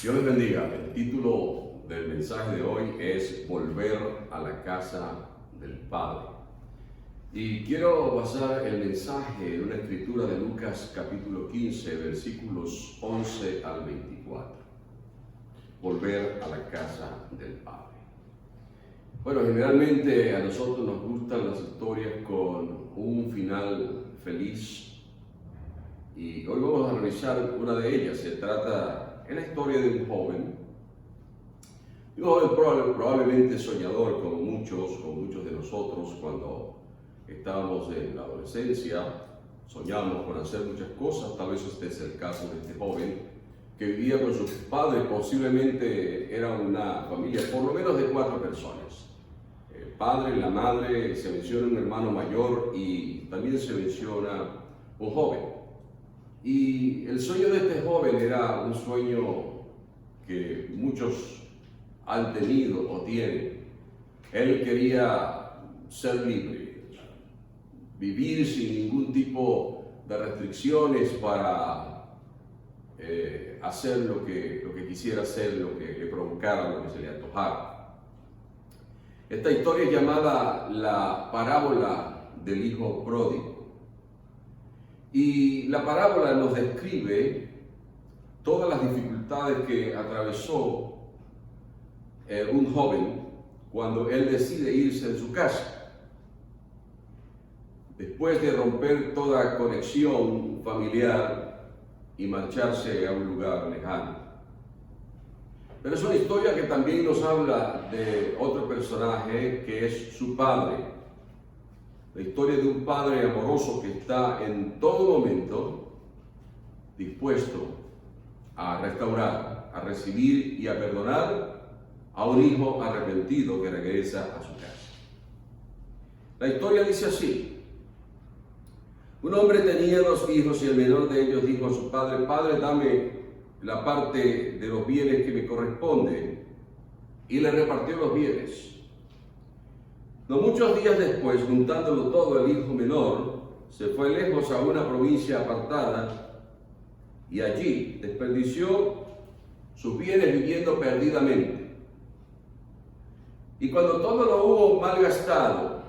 Dios les bendiga. El título del mensaje de hoy es Volver a la casa del Padre. Y quiero basar el mensaje en una escritura de Lucas capítulo 15, versículos 11 al 24. Volver a la casa del Padre. Bueno, generalmente a nosotros nos gustan las historias con un final feliz. Y hoy vamos a revisar una de ellas. Se trata de la historia de un joven probablemente soñador como muchos de nosotros cuando estábamos en la adolescencia. Soñamos con hacer muchas cosas. Tal vez este es el caso de este joven que vivía con sus padres. Posiblemente era una familia por lo menos de 4 personas. El padre, la madre, se menciona un hermano mayor y también se menciona un joven. Y el sueño de este joven era un sueño que muchos han tenido o tienen. Él quería ser libre, vivir sin ningún tipo de restricciones para hacer lo que quisiera hacer, lo que le provocara, lo que se le antojara. Esta historia es llamada la parábola del hijo pródigo. Y la parábola nos describe todas las dificultades que atravesó un joven cuando él decide irse de su casa. Después de romper toda conexión familiar y marcharse a un lugar lejano. Pero es una historia que también nos habla de otro personaje que es su padre. La historia de un padre amoroso que está en todo momento dispuesto a restaurar, a recibir y a perdonar a un hijo arrepentido que regresa a su casa. La historia dice así: un hombre tenía 2 hijos y el menor de ellos dijo a su padre: Padre, dame la parte de los bienes que me corresponde. Y le repartió los bienes. No muchos días después, juntándolo todo, el hijo menor se fue lejos a una provincia apartada y allí desperdició sus bienes viviendo perdidamente. Y cuando todo lo hubo malgastado,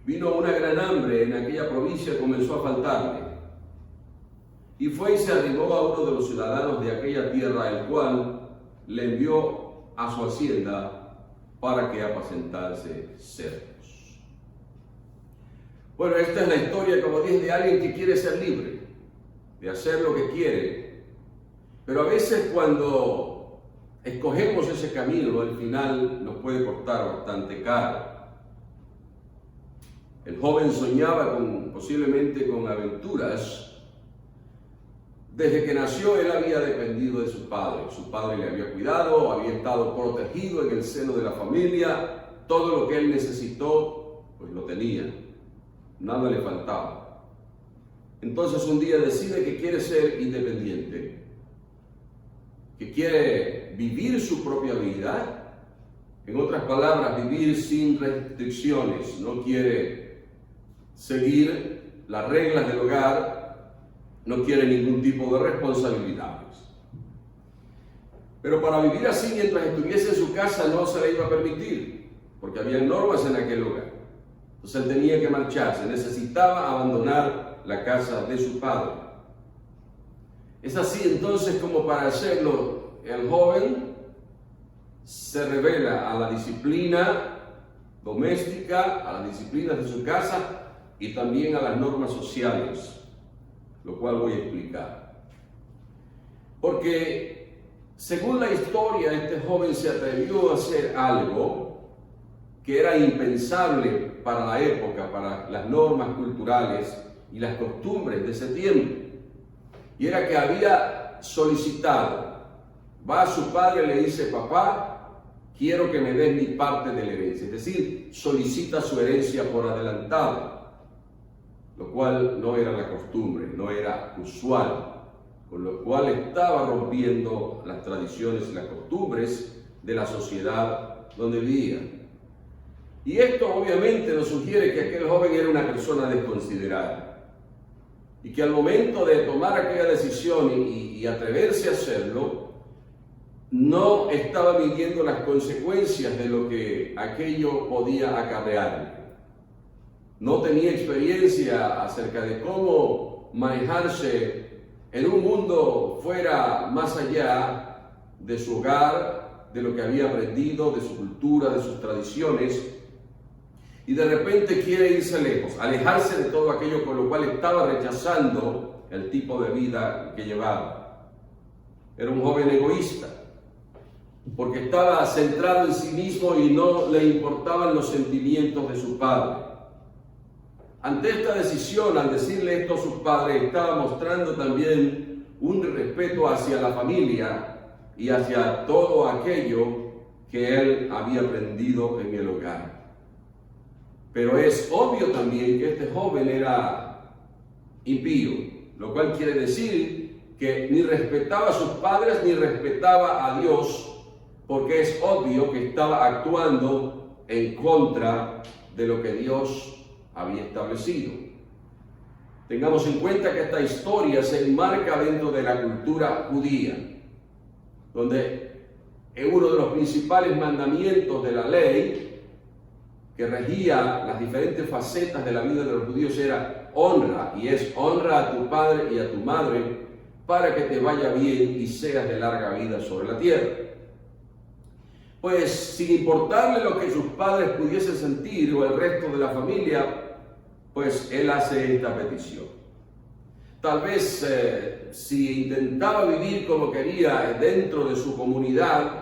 vino una gran hambre en aquella provincia y comenzó a faltarle. Y fue y se arrimó a uno de los ciudadanos de aquella tierra, el cual le envió a su hacienda para que apacentase cerdos. Bueno, esta es la historia, como dije, de alguien que quiere ser libre, de hacer lo que quiere, pero a veces cuando escogemos ese camino, al final nos puede costar bastante caro. El joven soñaba posiblemente con aventuras. Desde que nació él había dependido de su padre le había cuidado, había estado protegido en el seno de la familia, todo lo que él necesitó, pues lo tenía, nada le faltaba. Entonces un día decide que quiere ser independiente, que quiere vivir su propia vida, en otras palabras, vivir sin restricciones, no quiere seguir las reglas del hogar, no quiere ningún tipo de responsabilidades. Pero para vivir así mientras estuviese en su casa no se le iba a permitir, porque había normas en aquel lugar. Entonces él tenía que marcharse, necesitaba abandonar la casa de su padre. Es así entonces como para hacerlo el joven se revela a la disciplina doméstica, a las disciplinas de su casa y también a las normas sociales, lo cual voy a explicar. Porque según la historia, este joven se atrevió a hacer algo que era impensable para la época, para las normas culturales y las costumbres de ese tiempo. Y era que había solicitado, va a su padre y le dice: papá, quiero que me des mi parte de la herencia. Es decir, solicita su herencia por adelantado, lo cual no era la costumbre, no era usual, con lo cual estaba rompiendo las tradiciones y las costumbres de la sociedad donde vivía. Y esto obviamente nos sugiere que aquel joven era una persona desconsiderada y que al momento de tomar aquella decisión y atreverse a hacerlo, no estaba midiendo las consecuencias de lo que aquello podía acarrear. No tenía experiencia acerca de cómo manejarse en un mundo fuera más allá de su hogar, de lo que había aprendido, de su cultura, de sus tradiciones, y de repente quiere irse lejos, alejarse de todo aquello con lo cual estaba rechazando el tipo de vida que llevaba. Era un joven egoísta, porque estaba centrado en sí mismo y no le importaban los sentimientos de su padre. Ante esta decisión, al decirle esto a sus padres, estaba mostrando también un respeto hacia la familia y hacia todo aquello que él había aprendido en el hogar. Pero es obvio también que este joven era impío, lo cual quiere decir que ni respetaba a sus padres ni respetaba a Dios, porque es obvio que estaba actuando en contra de lo que Dios había establecido. Tengamos en cuenta que esta historia se enmarca dentro de la cultura judía, donde uno de los principales mandamientos de la ley que regía las diferentes facetas de la vida de los judíos era honra, y es honra a tu padre y a tu madre para que te vaya bien y seas de larga vida sobre la tierra. Pues sin importarle lo que sus padres pudiesen sentir o el resto de la familia, pues él hace esta petición. Tal vez si intentaba vivir como quería dentro de su comunidad,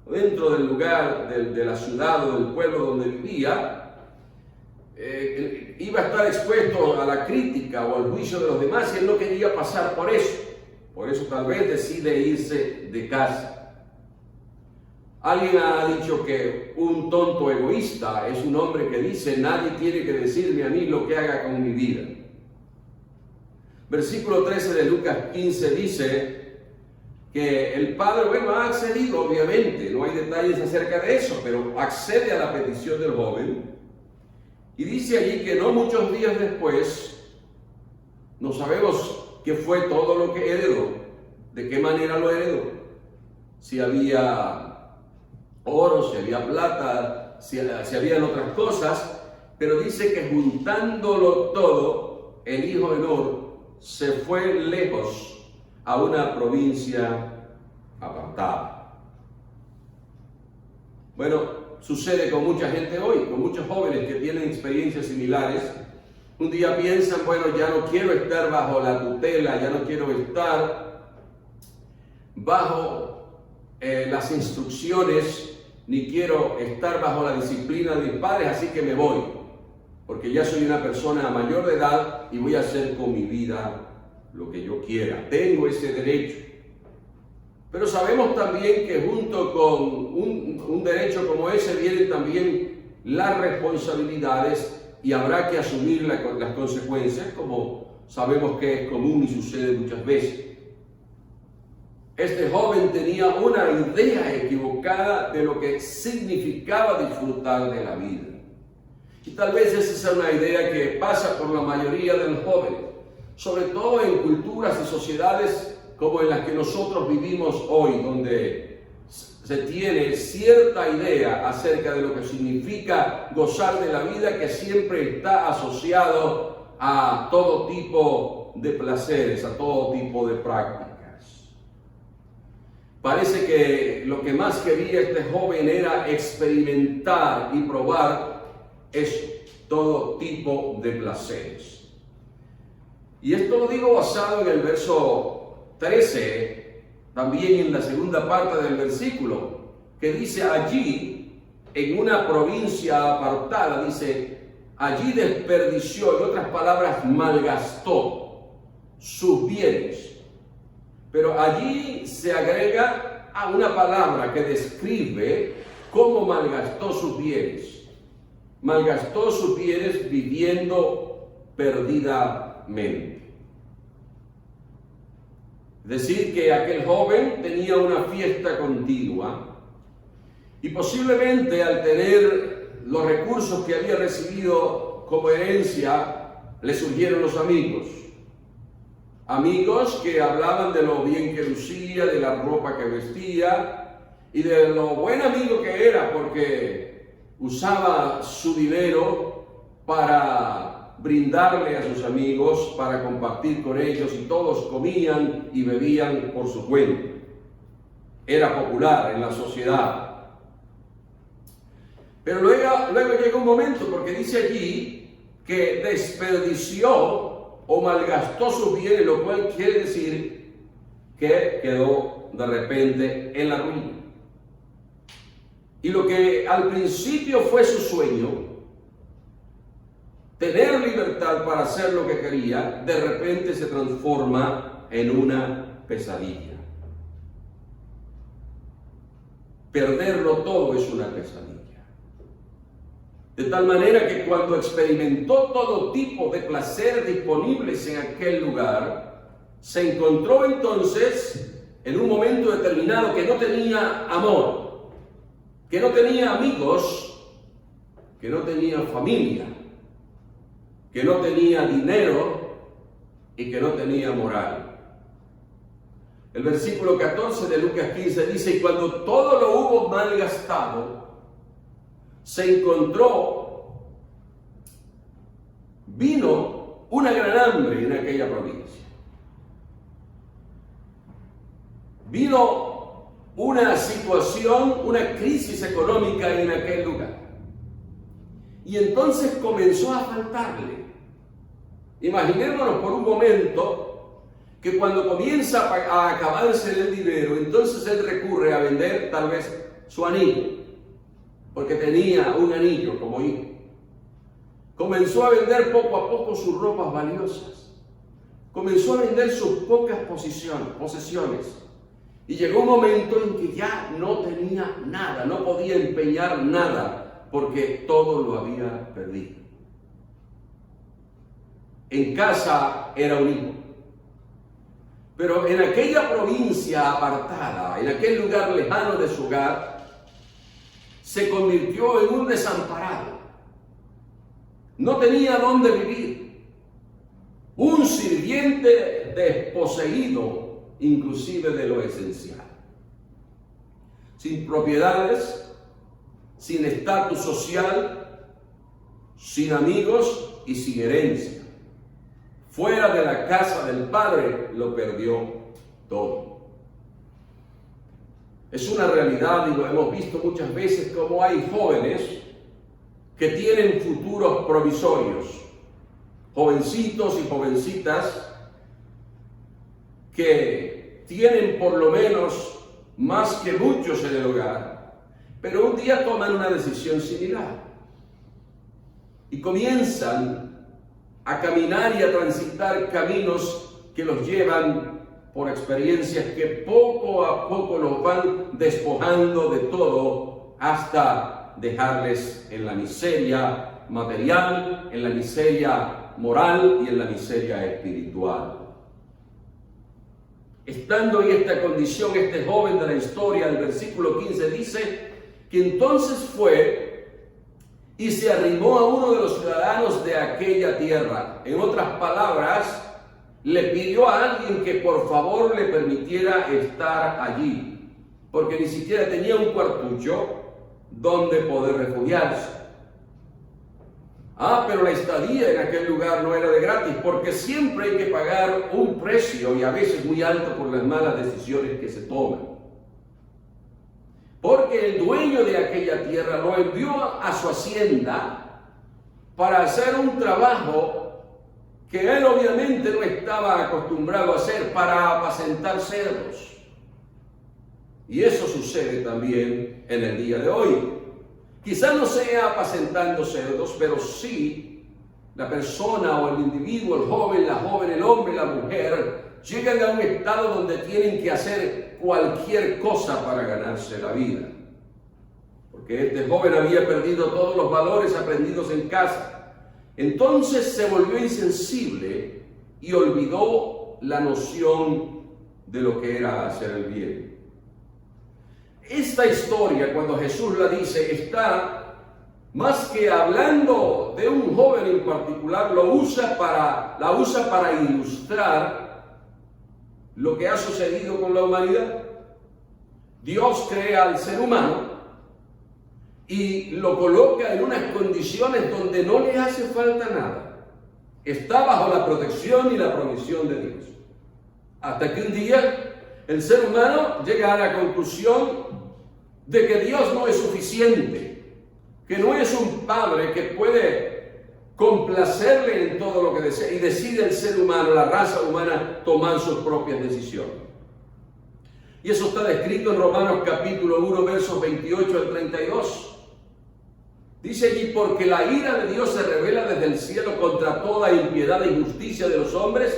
dentro del lugar, de la ciudad o del pueblo donde vivía, iba a estar expuesto a la crítica o al juicio de los demás y él no quería pasar por eso. Por eso tal vez decide irse de casa. Alguien ha dicho que un tonto egoísta es un hombre que dice: nadie tiene que decirme a mí lo que haga con mi vida. Versículo 13 de Lucas 15 dice que el padre, ha accedido, obviamente, no hay detalles acerca de eso, pero accede a la petición del joven y dice allí que no muchos días después, no sabemos qué fue todo lo que heredó, de qué manera lo heredó, si había oro, si había plata, si habían otras cosas, pero dice que juntándolo todo, el hijo menor se fue lejos a una provincia apartada. Bueno, sucede con mucha gente hoy, con muchos jóvenes que tienen experiencias similares. Un día piensan, ya no quiero estar bajo la tutela, ya no quiero estar bajo las instrucciones, ni quiero estar bajo la disciplina de mis padres, así que me voy, porque ya soy una persona mayor de edad y voy a hacer con mi vida lo que yo quiera. Tengo ese derecho. Pero sabemos también que junto con un derecho como ese vienen también las responsabilidades y habrá que asumir las consecuencias, como sabemos que es común y sucede muchas veces. Este joven tenía una idea equivocada de lo que significaba disfrutar de la vida. Y tal vez esa es una idea que pasa por la mayoría de los jóvenes, sobre todo en culturas y sociedades como en las que nosotros vivimos hoy, donde se tiene cierta idea acerca de lo que significa gozar de la vida, que siempre está asociado a todo tipo de placeres, a todo tipo de prácticas. Parece que lo que más quería este joven era experimentar y probar eso, todo tipo de placeres. Y esto lo digo basado en el verso 13, también en la segunda parte del versículo, que dice allí, en una provincia apartada, dice, allí desperdició, en otras palabras, malgastó sus bienes. Pero allí se agrega a una palabra que describe cómo malgastó sus bienes. Malgastó sus bienes viviendo perdidamente. Es decir, que aquel joven tenía una fiesta continua y posiblemente al tener los recursos que había recibido como herencia, le surgieron los amigos. amigos que hablaban de lo bien que lucía, de la ropa que vestía y de lo buen amigo que era porque usaba su dinero para brindarle a sus amigos, para compartir con ellos y todos comían y bebían por su cuenta. Era popular en la sociedad. Pero luego llega un momento, porque dice allí que desperdició o malgastó sus bienes, lo cual quiere decir que quedó de repente en la ruina. Y lo que al principio fue su sueño, tener libertad para hacer lo que quería, de repente se transforma en una pesadilla. Perderlo todo es una pesadilla. De tal manera que cuando experimentó todo tipo de placer disponibles en aquel lugar, se encontró entonces en un momento determinado que no tenía amor, que no tenía amigos, que no tenía familia, que no tenía dinero y que no tenía moral. El versículo 14 de Lucas 15 dice: y cuando todo lo hubo malgastado, se encontró, vino una gran hambre en aquella provincia. Vino una situación, una crisis económica en aquel lugar. Y entonces comenzó a faltarle. Imaginémonos por un momento que cuando comienza a acabarse el dinero, entonces él recurre a vender tal vez su anillo, porque tenía un anillo como hijo. Comenzó a vender poco a poco sus ropas valiosas. Comenzó a vender sus pocas posesiones. Y llegó un momento en que ya no tenía nada, no podía empeñar nada, porque todo lo había perdido. En casa era un hijo. Pero en aquella provincia apartada, en aquel lugar lejano de su hogar, se convirtió en un desamparado. No tenía dónde vivir. Un sirviente desposeído, inclusive de lo esencial. Sin propiedades, sin estatus social, sin amigos y sin herencia. Fuera de la casa del Padre lo perdió todo. Es una realidad y lo hemos visto muchas veces como hay jóvenes que tienen futuros provisorios, jovencitos y jovencitas que tienen por lo menos más que muchos en el hogar, pero un día toman una decisión similar y comienzan a caminar y a transitar caminos que los llevan por experiencias que poco a poco los van despojando de todo hasta dejarles en la miseria material, en la miseria moral y en la miseria espiritual. Estando en esta condición, este joven de la historia, el versículo 15 dice que entonces fue y se arrimó a uno de los ciudadanos de aquella tierra. En otras palabras, le pidió a alguien que por favor le permitiera estar allí, porque ni siquiera tenía un cuartucho donde poder refugiarse. Pero la estadía en aquel lugar no era de gratis, porque siempre hay que pagar un precio y a veces muy alto por las malas decisiones que se toman. Porque el dueño de aquella tierra lo envió a su hacienda para hacer un trabajo que él obviamente no estaba acostumbrado a hacer, para apacentar cerdos. Y eso sucede también en el día de hoy. Quizás no sea apacentando cerdos, pero sí la persona o el individuo, el joven, la joven, el hombre, la mujer, llegan a un estado donde tienen que hacer cualquier cosa para ganarse la vida. Porque este joven había perdido todos los valores aprendidos en casa. Entonces se volvió insensible y olvidó la noción de lo que era hacer el bien. Esta historia, cuando Jesús la dice, está más que hablando de un joven en particular, la usa para ilustrar lo que ha sucedido con la humanidad. Dios crea al ser humano y lo coloca en unas condiciones donde no le hace falta nada. Está bajo la protección y la provisión de Dios. Hasta que un día el ser humano llega a la conclusión de que Dios no es suficiente, que no es un padre que puede complacerle en todo lo que desea, y decide el ser humano, la raza humana, tomar sus propias decisiones. Y eso está descrito en Romanos capítulo 1, versos 28 al 32. Dice allí: porque la ira de Dios se revela desde el cielo contra toda impiedad e injusticia de los hombres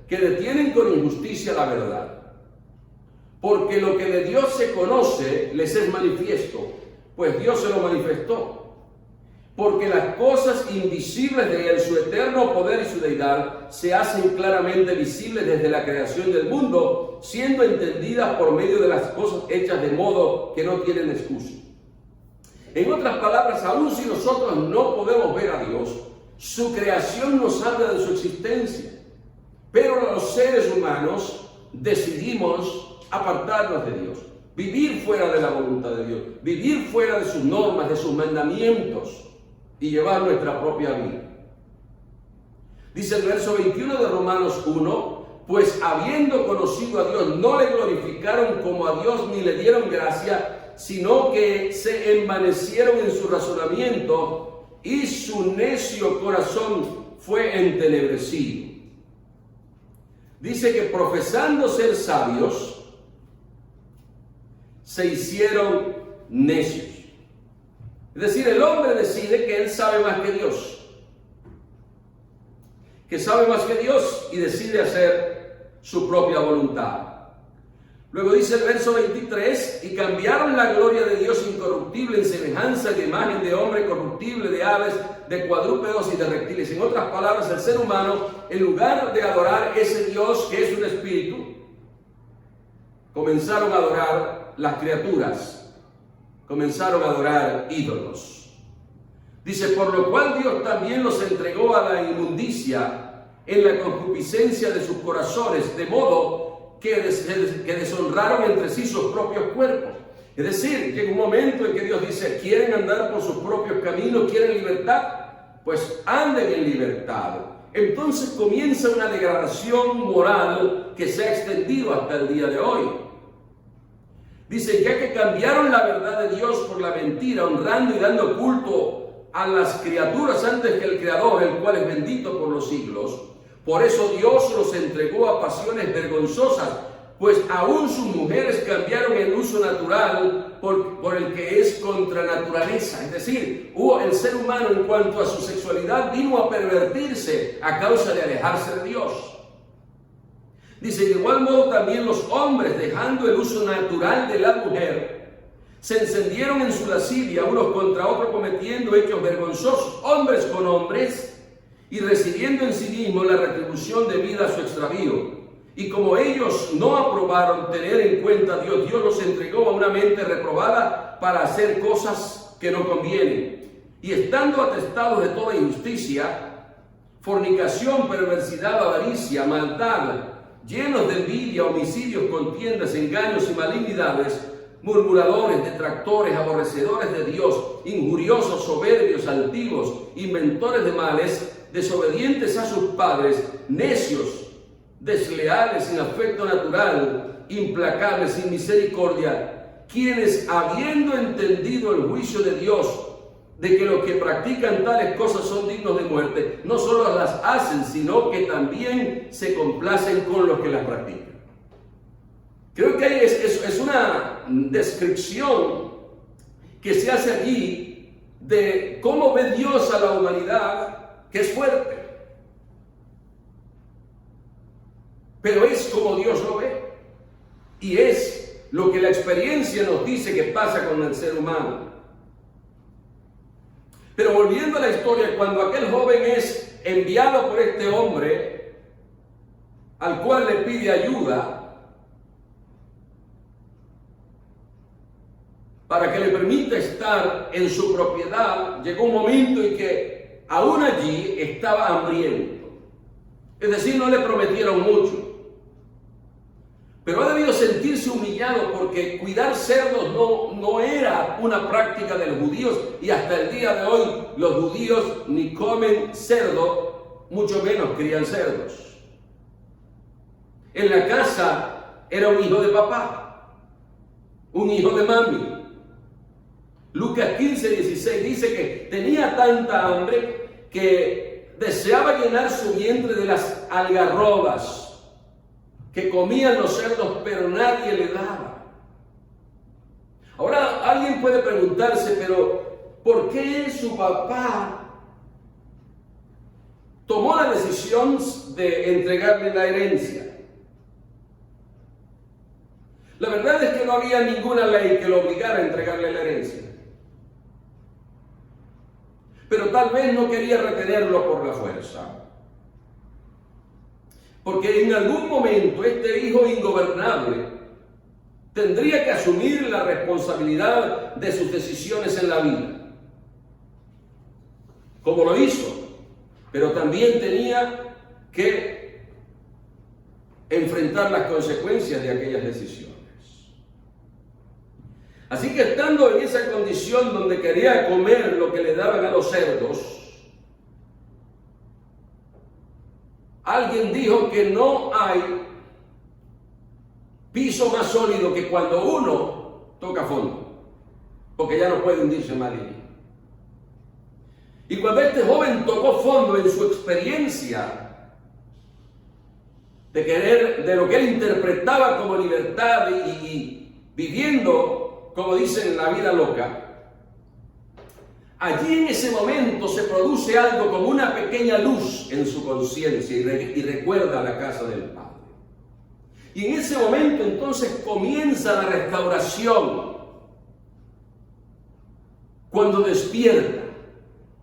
que detienen con injusticia la verdad. Porque lo que de Dios se conoce les es manifiesto, pues Dios se lo manifestó. Porque las cosas invisibles de Él, su eterno poder y su deidad, se hacen claramente visibles desde la creación del mundo, siendo entendidas por medio de las cosas hechas de modo que no tienen excusa. En otras palabras, aun si nosotros no podemos ver a Dios, su creación nos habla de su existencia. Pero los seres humanos decidimos apartarnos de Dios, vivir fuera de la voluntad de Dios, vivir fuera de sus normas, de sus mandamientos, y llevar nuestra propia vida. Dice el verso 21 de Romanos 1: pues habiendo conocido a Dios, no le glorificaron como a Dios ni le dieron gracia, sino que se envanecieron en su razonamiento y su necio corazón fue entenebrecido. Dice que profesando ser sabios, se hicieron necios. Es decir, el hombre decide que él sabe más que Dios, y decide hacer su propia voluntad. Luego dice el verso 23: y cambiaron la gloria de Dios incorruptible en semejanza de imagen de hombre corruptible, de aves, de cuadrúpedos y de reptiles. En otras palabras, el ser humano, en lugar de adorar ese Dios que es un espíritu, comenzaron a adorar las criaturas. Comenzaron a adorar ídolos. Dice: por lo cual Dios también los entregó a la inmundicia en la concupiscencia de sus corazones, de modo que deshonraron entre sí sus propios cuerpos. Es decir, llega un momento en que Dios dice: ¿quieren andar por sus propios caminos? ¿Quieren libertad? Pues anden en libertad. Entonces comienza una degradación moral que se ha extendido hasta el día de hoy. Dice: ya que cambiaron la verdad de Dios por la mentira, honrando y dando culto a las criaturas antes que el Creador, el cual es bendito por los siglos. Por eso Dios los entregó a pasiones vergonzosas, pues aún sus mujeres cambiaron el uso natural por el que es contra naturaleza. Es decir, el ser humano en cuanto a su sexualidad vino a pervertirse a causa de alejarse de Dios. Dice: de igual modo también los hombres, dejando el uso natural de la mujer, se encendieron en su lascivia unos contra otros, cometiendo hechos vergonzosos, hombres con hombres, y recibiendo en sí mismos la retribución debida a su extravío. Y como ellos no aprobaron tener en cuenta a Dios, Dios los entregó a una mente reprobada para hacer cosas que no convienen. Y estando atestados de toda injusticia, fornicación, perversidad, avaricia, maldad, llenos de envidia, homicidios, contiendas, engaños y malignidades, murmuradores, detractores, aborrecedores de Dios, injuriosos, soberbios, altivos, inventores de males, desobedientes a sus padres, necios, desleales, sin afecto natural, implacables, sin misericordia, quienes, habiendo entendido el juicio de Dios, de que los que practican tales cosas son dignos de muerte, no solo las hacen, sino que también se complacen con los que las practican. Creo que es una descripción que se hace allí de cómo ve Dios a la humanidad, que es fuerte. Pero es como Dios lo ve. Y es lo que la experiencia nos dice que pasa con el ser humano. Pero volviendo a la historia, cuando aquel joven es enviado por este hombre, al cual le pide ayuda, para que le permita estar en su propiedad, llegó un momento en que aún allí estaba hambriento. Es decir, no le prometieron mucho. Pero ha debido sentirse humillado porque cuidar cerdos no era una práctica de los judíos, y hasta el día de hoy los judíos ni comen cerdo, mucho menos crían cerdos. En la casa era un hijo de papá, un hijo de mami. Lucas 15:16 dice que tenía tanta hambre que deseaba llenar su vientre de las algarrobas que comían los cerdos, pero nadie le daba. Ahora alguien puede preguntarse, pero ¿por qué su papá tomó la decisión de entregarle la herencia? La verdad es que no había ninguna ley que lo obligara a entregarle la herencia. Pero tal vez no quería retenerlo por la fuerza. Porque en algún momento este hijo ingobernable tendría que asumir la responsabilidad de sus decisiones en la vida. Como lo hizo, pero también tenía que enfrentar las consecuencias de aquellas decisiones. Así que estando en esa condición donde quería comer lo que le daban a los cerdos, alguien dijo que no hay piso más sólido que cuando uno toca fondo, porque ya no puede hundirse más allí. Y cuando este joven tocó fondo en su experiencia de lo que él interpretaba como libertad y viviendo, como dicen, la vida loca, allí en ese momento se produce algo como una pequeña luz en su conciencia y recuerda la casa del Padre. Y en ese momento entonces comienza la restauración, cuando despierta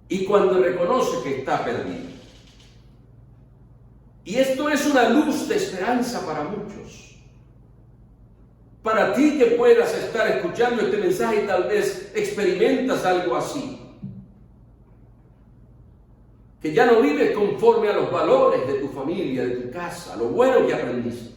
y cuando reconoce que está perdido. Y esto es una luz de esperanza para muchos. Para ti que puedas estar escuchando este mensaje y tal vez experimentas algo así, que ya no vives conforme a los valores de tu familia, de tu casa, lo bueno que aprendiste.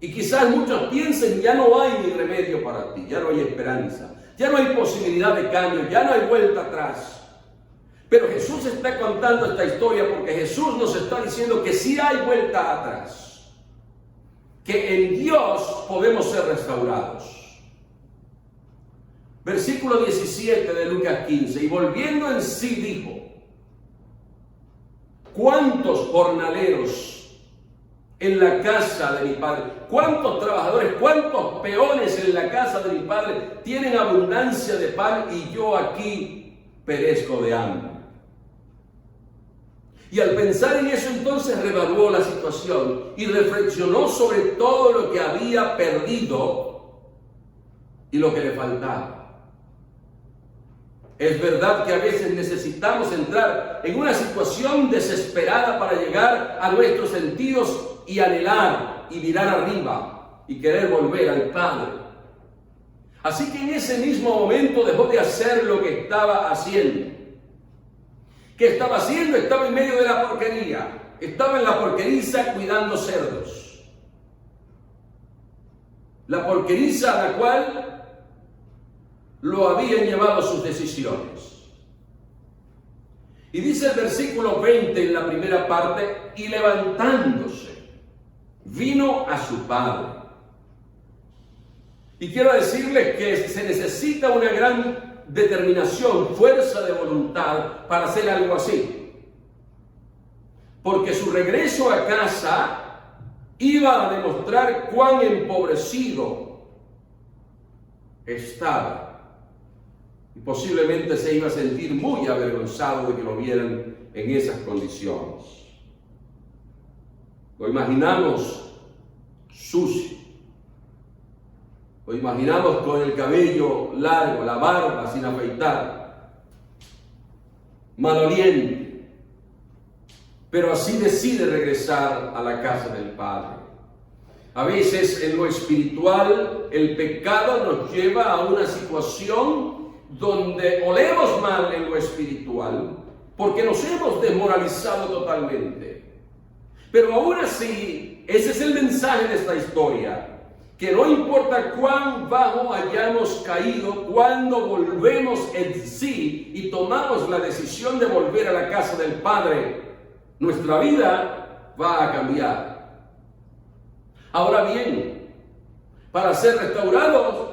Y quizás muchos piensen, ya no hay ni remedio para ti, ya no hay esperanza, ya no hay posibilidad de cambio, ya no hay vuelta atrás. Pero Jesús está contando esta historia porque Jesús nos está diciendo que sí hay vuelta atrás, que en Dios podemos ser restaurados. Versículo 17 de Lucas 15, y volviendo en sí dijo: ¿cuántos jornaleros en la casa de mi padre, cuántos trabajadores, cuántos peones en la casa de mi padre tienen abundancia de pan y yo aquí perezco de hambre? Y al pensar en eso entonces reevaluó la situación y reflexionó sobre todo lo que había perdido y lo que le faltaba. Es verdad que a veces necesitamos entrar en una situación desesperada para llegar a nuestros sentidos y anhelar y mirar arriba y querer volver al Padre. Así que en ese mismo momento dejó de hacer lo que estaba haciendo. ¿Qué estaba haciendo? Estaba en medio de la porquería. Estaba en la porqueriza cuidando cerdos. La porqueriza a la cual lo habían llevado sus decisiones. Y dice el versículo 20 en la primera parte: y levantándose, vino a su padre. Y quiero decirles que se necesita una gran determinación, fuerza de voluntad para hacer algo así. Porque su regreso a casa iba a demostrar cuán empobrecido estaba. Y posiblemente se iba a sentir muy avergonzado de que lo vieran en esas condiciones. Lo imaginamos sucio. Lo imaginamos con el cabello largo, la barba sin afeitar, maloliente. Pero así decide regresar a la casa del Padre. A veces en lo espiritual el pecado nos lleva a una situación donde olemos mal en lo espiritual porque nos hemos desmoralizado totalmente. Pero aún así, ese es el mensaje de esta historia. Que no importa cuán bajo hayamos caído, cuando volvemos en sí y tomamos la decisión de volver a la casa del Padre, nuestra vida va a cambiar. Ahora bien, para ser restaurados,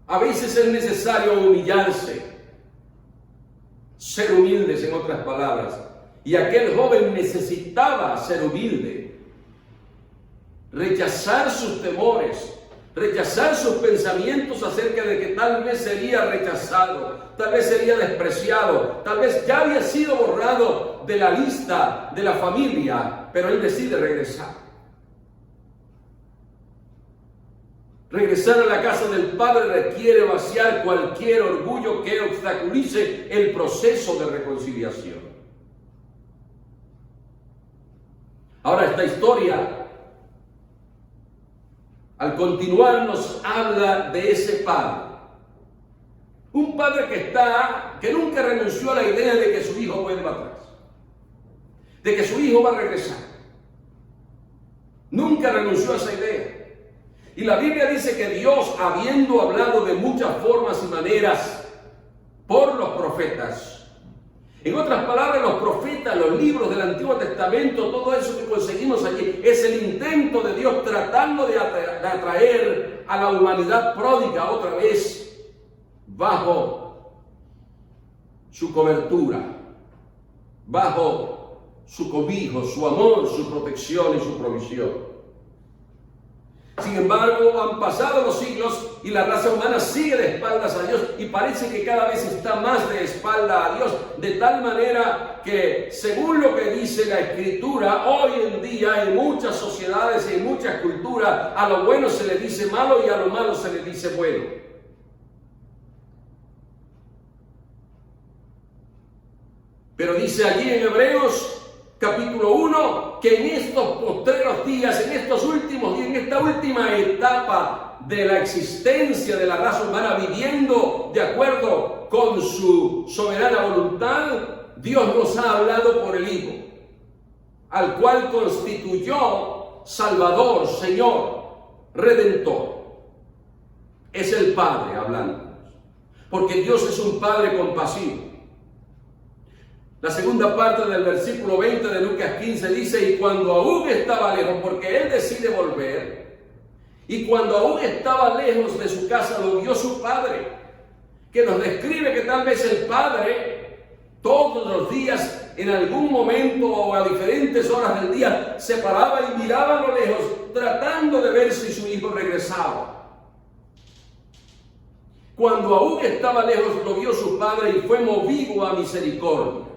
a veces es necesario humillarse, ser humildes en otras palabras. Y aquel joven necesitaba ser humilde. Rechazar sus temores, rechazar sus pensamientos acerca de que tal vez sería rechazado, tal vez sería despreciado, tal vez ya había sido borrado de la lista de la familia, pero él decide regresar. Regresar a la casa del Padre requiere vaciar cualquier orgullo que obstaculice el proceso de reconciliación. Ahora, esta historia, al continuar, nos habla de ese padre. Un padre que nunca renunció a la idea de que su hijo vuelva atrás, de que su hijo va a regresar. Nunca renunció a esa idea. Y la Biblia dice que Dios, habiendo hablado de muchas formas y maneras por los profetas, en otras palabras, los profetas, los libros del Antiguo Testamento, todo eso que conseguimos allí, es el intento de Dios tratando de atraer a la humanidad pródiga otra vez bajo su cobertura, bajo su cobijo, su amor, su protección y su provisión. Sin embargo, han pasado los siglos y la raza humana sigue de espaldas a Dios y parece que cada vez está más de espalda a Dios, de tal manera que, según lo que dice la Escritura, hoy en día en muchas sociedades y en muchas culturas, a lo bueno se le dice malo y a lo malo se le dice bueno. Pero dice allí en Hebreos capítulo 1, que en estos postreros días, en estos últimos días, en esta última etapa de la existencia de la raza humana, viviendo de acuerdo con su soberana voluntad, Dios nos ha hablado por el Hijo, al cual constituyó Salvador, Señor, Redentor. Es el Padre hablando, porque Dios es un Padre compasivo. La segunda parte del versículo 20 de Lucas 15 dice: y cuando aún estaba lejos, porque él decide volver, y cuando aún estaba lejos de su casa, lo vio su padre, que nos describe que tal vez el padre todos los días, en algún momento o a diferentes horas del día, se paraba y miraba a lo lejos, tratando de ver si su hijo regresaba. Cuando aún estaba lejos, lo vio su padre y fue movido a misericordia.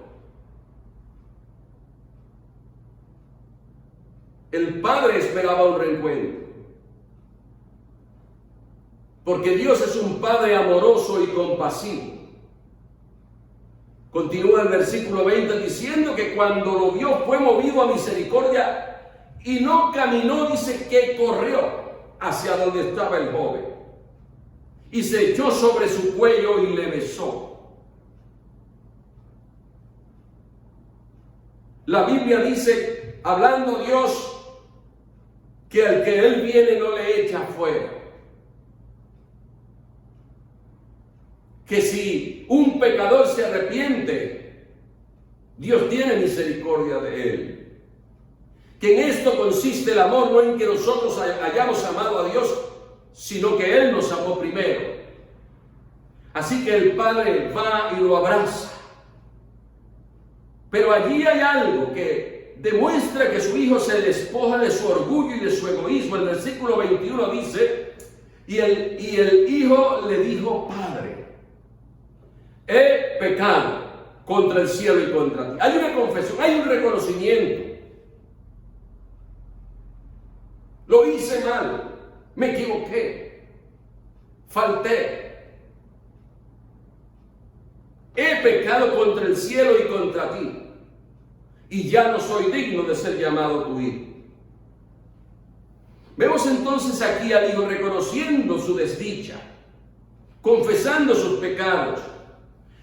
El padre esperaba un reencuentro, porque Dios es un Padre amoroso y compasivo. Continúa el versículo 20 diciendo que cuando lo vio fue movido a misericordia y no caminó, dice que corrió hacia donde estaba el joven y se echó sobre su cuello y le besó. La Biblia dice, hablando Dios, que al que él viene no le echa fuera. Que si un pecador se arrepiente, Dios tiene misericordia de él. Que en esto consiste el amor, no en que nosotros hayamos amado a Dios, sino que Él nos amó primero. Así que el Padre va y lo abraza. Pero allí hay algo que demuestra que su hijo se despoja de su orgullo y de su egoísmo. El versículo 21 dice, y el hijo le dijo: Padre, he pecado contra el cielo y contra ti. Hay una confesión, hay un reconocimiento. Lo hice mal, me equivoqué, falté. He pecado contra el cielo y contra ti, y ya no soy digno de ser llamado tu hijo. Vemos entonces aquí al hijo reconociendo su desdicha, confesando sus pecados,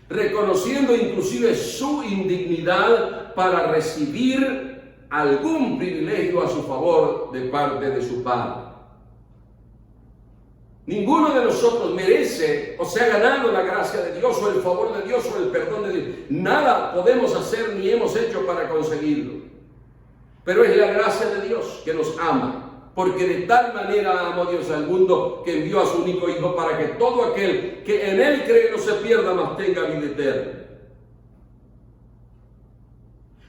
reconociendo inclusive su indignidad para recibir algún privilegio a su favor de parte de su Padre. Ninguno de nosotros merece o se ha ganado la gracia de Dios o el favor de Dios o el perdón de Dios. Nada podemos hacer ni hemos hecho para conseguirlo. Pero es la gracia de Dios que nos ama, porque de tal manera amó Dios al mundo que envió a su único Hijo para que todo aquel que en Él cree no se pierda, mas tenga vida eterna.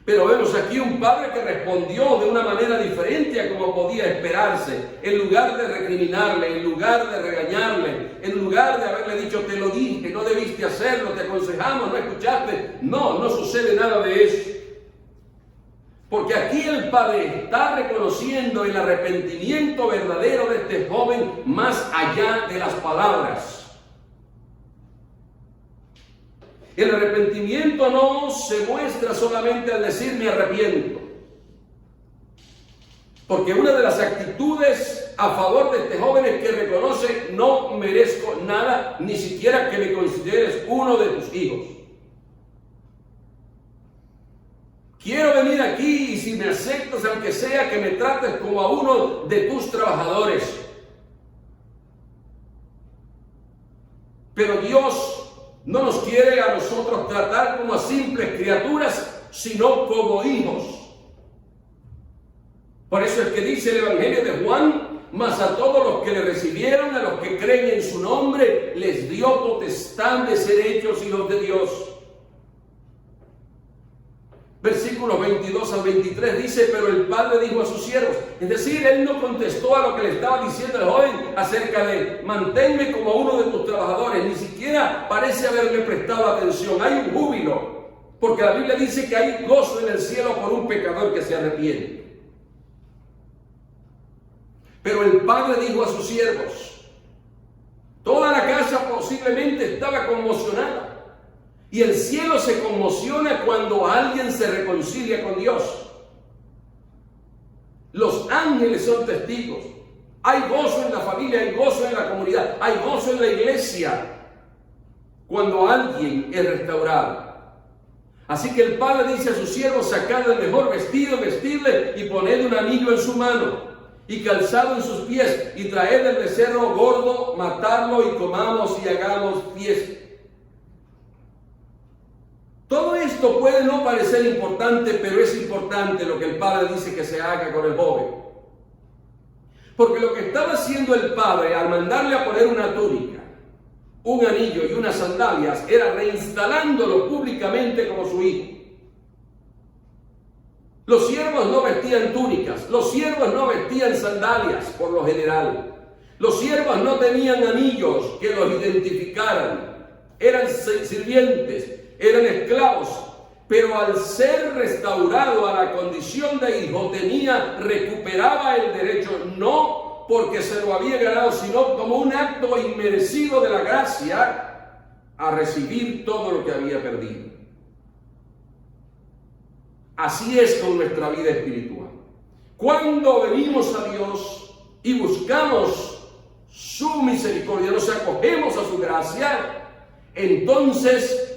Pero vemos aquí un padre que respondió de una manera diferente a como podía esperarse. En lugar de recriminarle, en lugar de regañarle, en lugar de haberle dicho, te lo dije, no debiste hacerlo, te aconsejamos, no escuchaste. No sucede nada de eso. Porque aquí el padre está reconociendo el arrepentimiento verdadero de este joven más allá de las palabras. El arrepentimiento no se muestra solamente al decir me arrepiento. Porque una de las actitudes a favor de este joven es que reconoce no merezco nada, ni siquiera que me consideres uno de tus hijos. Quiero venir aquí y si me aceptas, aunque sea que me trates como a uno de tus trabajadores. Pero Dios no nos quiere a nosotros tratar como a simples criaturas, sino como hijos. Por eso es que dice el Evangelio de Juan, mas a todos los que le recibieron, a los que creen en su nombre, les dio potestad de ser hechos hijos de Dios. Versículos 22 al 23 dice, pero el padre dijo a sus siervos, es decir, él no contestó a lo que le estaba diciendo el joven acerca de manténme como uno de tus trabajadores, ni siquiera parece haberle prestado atención. Hay un júbilo, porque la Biblia dice que hay gozo en el cielo por un pecador que se arrepiente. Pero el padre dijo a sus siervos, toda la casa posiblemente estaba conmocionada. Y el cielo se conmociona cuando alguien se reconcilia con Dios. Los ángeles son testigos. Hay gozo en la familia, hay gozo en la comunidad, hay gozo en la iglesia cuando alguien es restaurado. Así que el padre dice a sus siervos, sacad el mejor vestido, vestidle y poned un anillo en su mano y calzado en sus pies y traed el becerro gordo, matadlo y comamos y hagamos fiesta. Todo esto puede no parecer importante, pero es importante lo que el padre dice que se haga con el joven. Porque lo que estaba haciendo el padre al mandarle a poner una túnica, un anillo y unas sandalias, era reinstalándolo públicamente como su hijo. Los siervos no vestían túnicas, los siervos no vestían sandalias por lo general. Los siervos no tenían anillos que los identificaran, eran sirvientes. Eran esclavos, pero al ser restaurado a la condición de hijo, recuperaba el derecho, no porque se lo había ganado, sino como un acto inmerecido de la gracia a recibir todo lo que había perdido. Así es con nuestra vida espiritual. Cuando venimos a Dios y buscamos su misericordia, nos acogemos a su gracia, entonces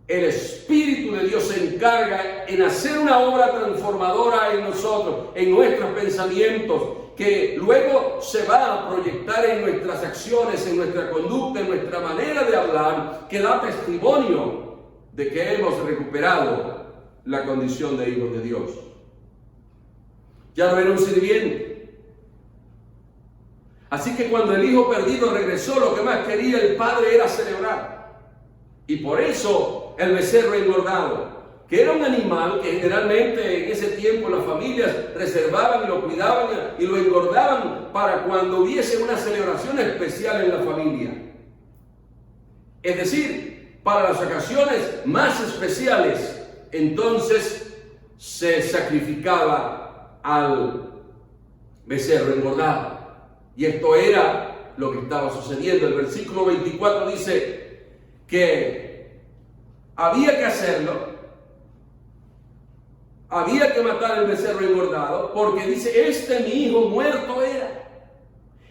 el Espíritu de Dios se encarga en hacer una obra transformadora en nosotros, en nuestros pensamientos, que luego se va a proyectar en nuestras acciones, en nuestra conducta, en nuestra manera de hablar, que da testimonio de que hemos recuperado la condición de hijos de Dios. Ya no era un sirviente. Así que cuando el hijo perdido regresó, lo que más quería el padre era celebrar. Y por eso el becerro engordado, que era un animal que generalmente en ese tiempo las familias reservaban y lo cuidaban y lo engordaban para cuando hubiese una celebración especial en la familia. Es decir, para las ocasiones más especiales, entonces se sacrificaba al becerro engordado. Y esto era lo que estaba sucediendo. El versículo 24 dice que había que hacerlo, había que matar el becerro engordado, porque dice, mi hijo muerto era.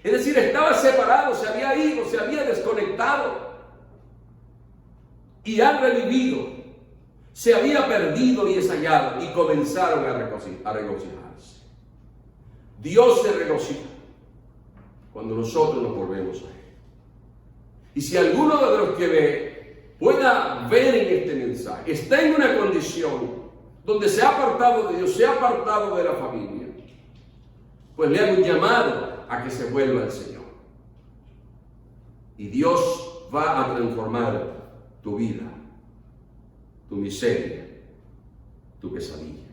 Es decir, estaba separado, se había ido, se había desconectado y ha revivido. se había perdido y es hallado, y comenzaron a regocijarse. Dios se regocija cuando nosotros nos volvemos a Él. Y si alguno de los que ve pueda ver en este mensaje, está en una condición donde se ha apartado de Dios, se ha apartado de la familia, pues le hago un llamado a que se vuelva al Señor. Y Dios va a transformar tu vida, tu miseria, tu pesadilla.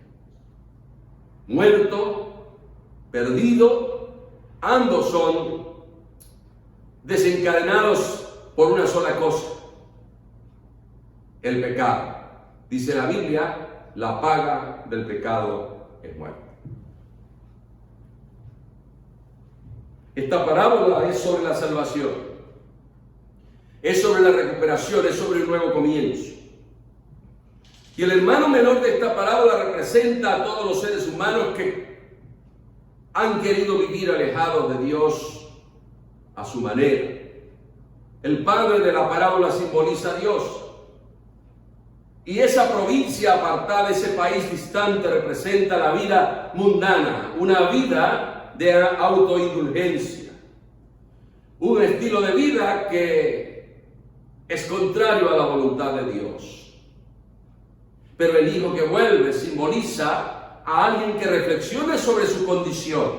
Muerto, perdido, ambos son desencadenados por una sola cosa: el pecado. Dice la Biblia, la paga del pecado es muerte. Esta parábola es sobre la salvación, es sobre la recuperación, es sobre un nuevo comienzo. Y el hermano menor de esta parábola representa a todos los seres humanos que han querido vivir alejados de Dios a su manera. El padre de la parábola simboliza a Dios. Y esa provincia apartada, ese país distante, representa la vida mundana, una vida de autoindulgencia, un estilo de vida que es contrario a la voluntad de Dios. Pero el hijo que vuelve simboliza a alguien que reflexione sobre su condición,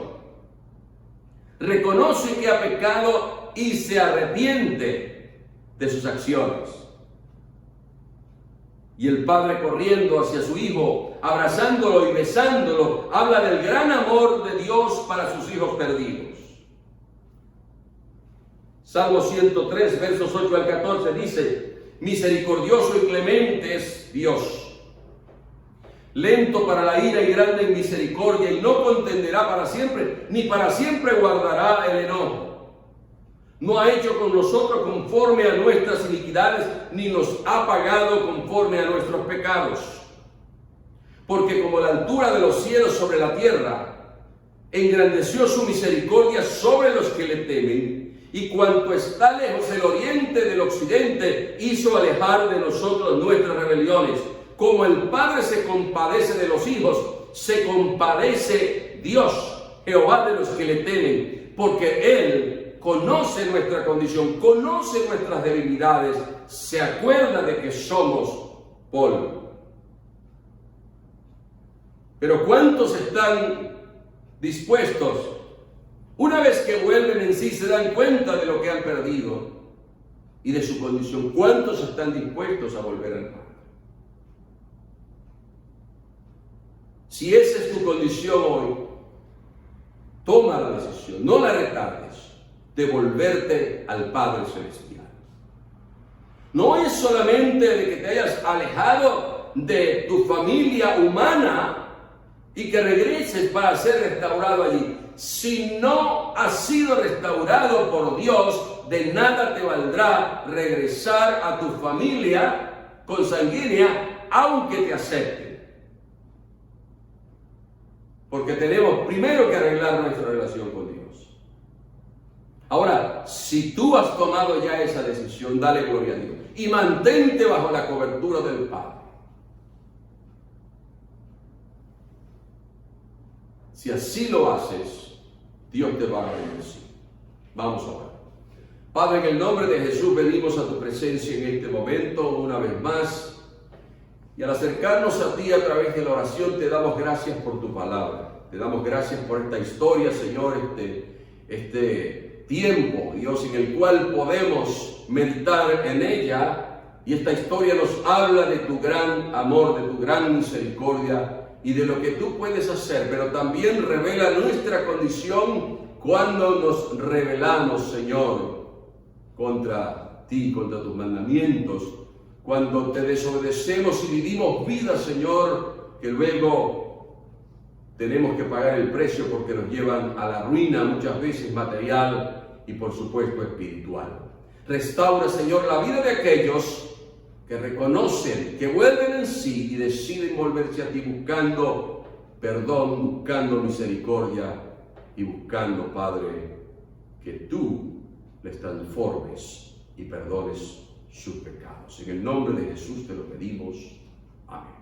reconoce que ha pecado y se arrepiente de sus acciones. Y el padre, corriendo hacia su hijo, abrazándolo y besándolo, habla del gran amor de Dios para sus hijos perdidos. Salmo 103, versos 8 al 14 dice: misericordioso y clemente es Dios, lento para la ira y grande en misericordia, y no contenderá para siempre, ni para siempre guardará el enojo. No ha hecho con nosotros conforme a nuestras iniquidades, ni nos ha pagado conforme a nuestros pecados. Porque como la altura de los cielos sobre la tierra, engrandeció su misericordia sobre los que le temen, y cuanto está lejos el oriente del occidente, hizo alejar de nosotros nuestras rebeliones. Como el Padre se compadece de los hijos, se compadece Dios, Jehová, de los que le temen, porque Él conoce nuestra condición, conoce nuestras debilidades, se acuerda de que somos polvo. Pero ¿cuántos están dispuestos, una vez que vuelven en sí, se dan cuenta de lo que han perdido y de su condición? ¿Cuántos están dispuestos a volver al Padre? Si esa es tu condición hoy, toma la decisión, no la retardes, de volverte al Padre Celestial. No es solamente de que te hayas alejado de tu familia humana y que regreses para ser restaurado allí. Si no has sido restaurado por Dios, de nada te valdrá regresar a tu familia consanguínea, aunque te acepten. Porque tenemos primero que arreglar nuestra relación con Dios. Ahora, si tú has tomado ya esa decisión, dale gloria a Dios y mantente bajo la cobertura del Padre. Si así lo haces, Dios te va a bendecir. Vamos a orar. Padre, en el nombre de Jesús venimos a tu presencia en este momento una vez más, y al acercarnos a ti a través de la oración te damos gracias por tu palabra. Te damos gracias por esta historia, Señor, este tiempo, Dios, en el cual podemos meditar en ella, y esta historia nos habla de tu gran amor, de tu gran misericordia y de lo que tú puedes hacer, pero también revela nuestra condición cuando nos rebelamos, Señor, contra ti, contra tus mandamientos, cuando te desobedecemos y vivimos vidas, Señor, que luego tenemos que pagar el precio porque nos llevan a la ruina, muchas veces material y por supuesto espiritual. Restaura, Señor, la vida de aquellos que reconocen, que vuelven en sí y deciden volverse a ti buscando perdón, buscando misericordia y buscando, Padre, que tú les transformes y perdones sus pecados. En el nombre de Jesús te lo pedimos. Amén.